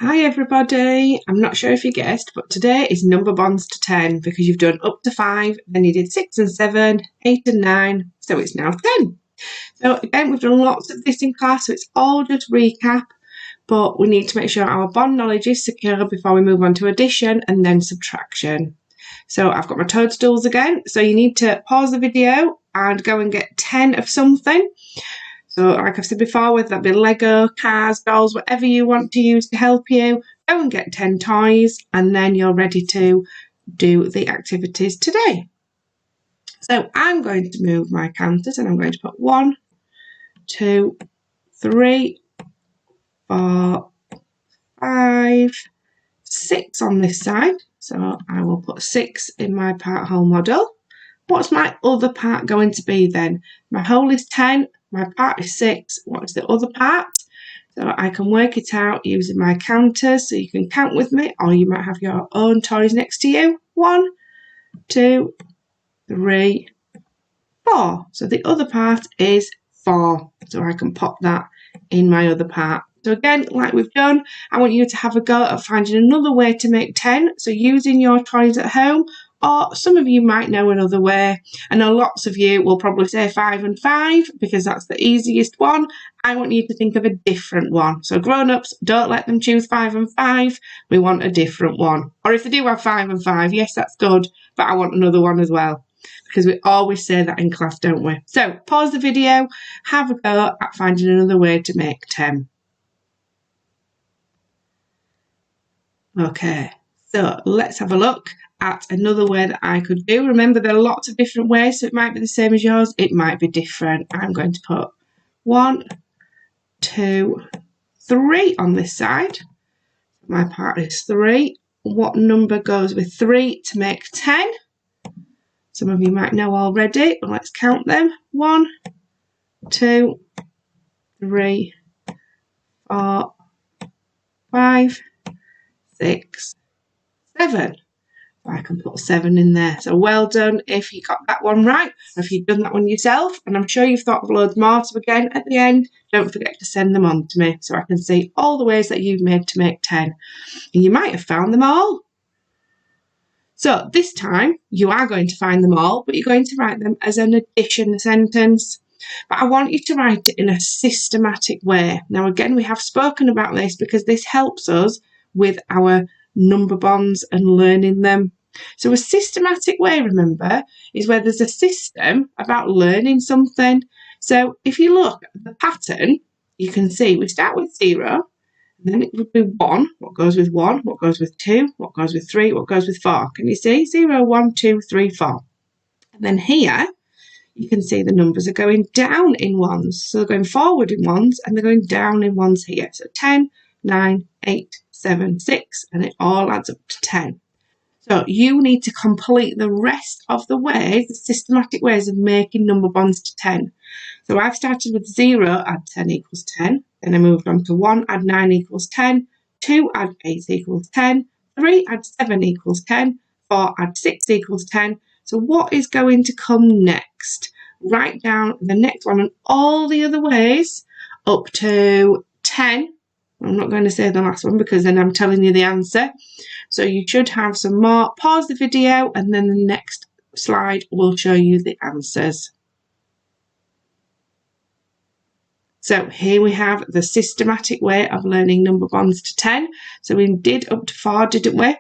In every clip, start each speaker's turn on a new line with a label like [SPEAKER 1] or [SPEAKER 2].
[SPEAKER 1] Hi everybody, I'm not sure if you guessed, but today is number bonds to 10 because you've done up to 5, then you did 6 and 7, 8 and 9, so it's now 10. So again, we've done lots of this in class, so it's all just recap, but we need to make sure our bond knowledge is secure before we move on to addition and then subtraction. So I've got my toadstools again, so you need to pause the video and go and get 10 of something. So like I've said before, whether that be Lego, cars, dolls, whatever you want to use to help you, go and get 10 toys and then you're ready to do the activities today. So I'm going to move my counters and I'm going to put 1, 2, 3, 4, 5, 6 on this side. So I will put 6 in my part whole model. What's my other part going to be then? My whole is 10. My part is 6. What's the other part? So I can work it out using my counters. So you can count with me, or you might have your own toys next to you. 1, 2, 3, 4. So the other part is 4. So I can pop that in my other part. So again, like we've done, I want you to have a go at finding another way to make 10. So using your toys at home, or some of you might know another way. I know lots of you will probably say 5 and 5 because that's the easiest one. I want you to think of a different one. So grown-ups, don't let them choose 5 and 5. We want a different one. Or if they do have 5 and 5, yes, that's good, but I want another one as well. Because we always say that in class, don't we? So pause the video, have a go at finding another way to make 10. Okay, so let's have a look at another way that I could do. Remember, there are lots of different ways, so it might be the same as yours, it might be different. I'm going to put 1, 2, 3 on this side. My part is 3. What number goes with 3 to make 10? Some of you might know already, but let's count them. 1, 2, 3, 4, 5, 6, 7. I can put 7 in there. So well done if you got that one right, or if you've done that one yourself, and I'm sure you've thought of loads more. So again, at the end, don't forget to send them on to me so I can see all the ways that you've made to make 10. And you might have found them all. So this time, you are going to find them all, but you're going to write them as an addition sentence. But I want you to write it in a systematic way. Now again, we have spoken about this because this helps us with our number bonds and learning them. So a systematic way, remember, is where there's a system about learning something. So if you look at the pattern, you can see we start with 0, and then it would be 1, what goes with 1, what goes with 2, what goes with 3, what goes with 4. Can you see? 0, 1, 2, 3, 4. And then here, you can see the numbers are going down in ones. So they're going forward in ones, and they're going down in ones here. So 10, 9, 8, 7, 6, and it all adds up to 10. So you need to complete the rest of the ways, the systematic ways of making number bonds to 10. So I've started with 0, add 10 equals 10. Then I moved on to 1, add 9 equals 10. 2, add 8 equals 10. 3, add 7 equals 10. 4, add 6 equals 10. So what is going to come next? Write down the next one and all the other ways up to 10. I'm not going to say the last one because then I'm telling you the answer. So you should have some more. Pause the video and then the next slide will show you the answers. So here we have the systematic way of learning number bonds to 10. So we did up to 4, didn't we?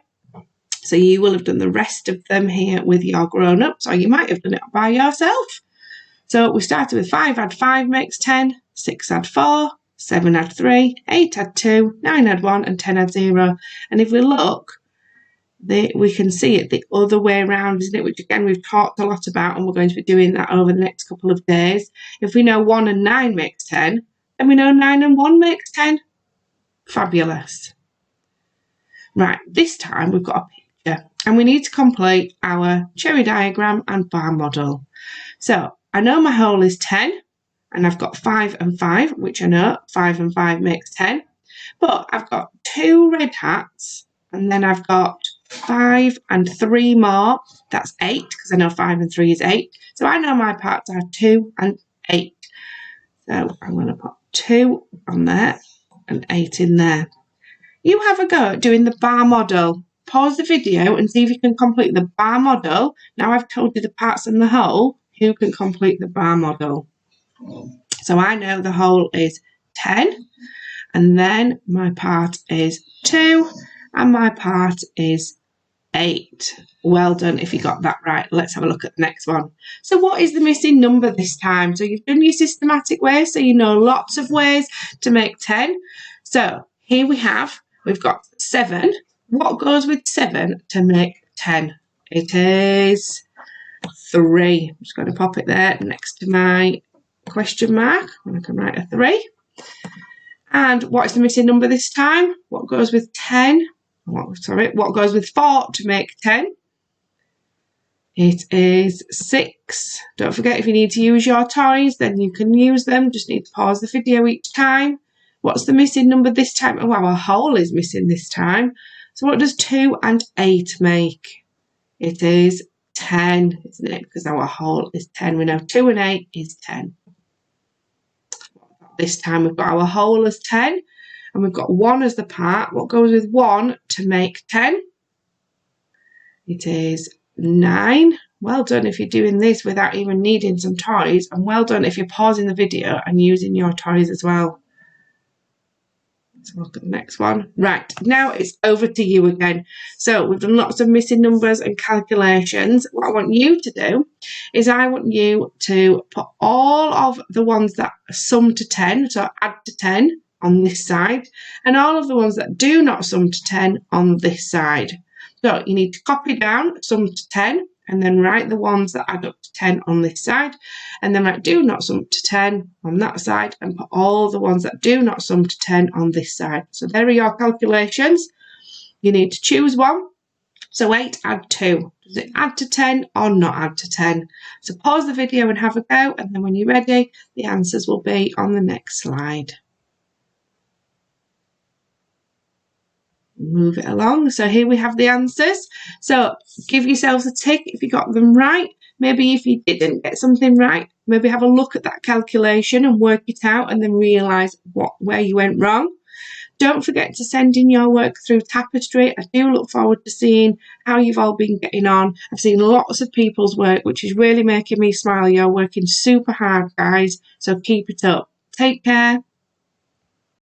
[SPEAKER 1] So you will have done the rest of them here with your grown-ups, or you might have done it by yourself. So we started with 5 add 5 makes 10, 6 add 4, 7 add 3, 8 add 2, 9 add 1, and 10 add 0. And if we look, we can see it the other way around, isn't it? Which again, we've talked a lot about, and we're going to be doing that over the next couple of days. If we know 1 and 9 makes 10, then we know 9 and 1 makes 10. Fabulous. Right, this time we've got a picture, and we need to complete our cherry diagram and bar model. So I know my whole is 10, and I've got 5 and 5, which I know 5 and 5 makes 10. But I've got 2 red hats, and then I've got 5 and 3 more. That's 8, because I know 5 and 3 is 8. So I know my parts are 2 and 8. So I'm going to put 2 on there and 8 in there. You have a go at doing the bar model. Pause the video and see if you can complete the bar model. Now I've told you the parts and the whole, who can complete the bar model? So I know the whole is 10, and then my part is 2, and my part is 8. Well done if you got that right. Let's have a look at the next one. So what is the missing number this time? So you've done your systematic way, so you know lots of ways to make 10. So here we've got 7. What goes with 7 to make 10? It is 3. I'm just going to pop it there next to my question mark, and I can write a 3. And what is the missing number this time? What goes with 10? What goes with 4 to make 10? It is 6. Don't forget, if you need to use your toys, then you can use them. Just need to pause the video each time. What's the missing number this time? Oh, our whole is missing this time. So what does 2 and 8 make? It is 10, isn't it? Because our whole is 10. We know 2 and 8 is 10. This time we've got our whole as 10. And we've got 1 as the part. What goes with 1 to make 10? It is 9. Well done if you're doing this without even needing some toys. And well done if you're pausing the video and using your toys as well. Let's look at the next one. Right, now it's over to you again. So we've done lots of missing numbers and calculations. What I want you to do is I want you to put all of the ones that sum to 10, so add to 10, on this side, and all of the ones that do not sum to 10 on this side. So you need to copy down sum to 10 and then write the ones that add up to 10 on this side, and then write do not sum to 10 on that side and put all the ones that do not sum to 10 on this side. So there are your calculations. You need to choose one. So 8 add 2. Does it add to 10 or not add to 10? So pause the video and have a go, and then when you're ready, the answers will be on the next slide. Move it along. So here we have the answers. So give yourselves a tick if you got them right. Maybe if you didn't get something right, maybe have a look at that calculation and work it out and then realise where you went wrong. Don't forget to send in your work through Tapestry. I do look forward to seeing how you've all been getting on. I've seen lots of people's work, which is really making me smile. You're working super hard, guys. So keep it up. Take care.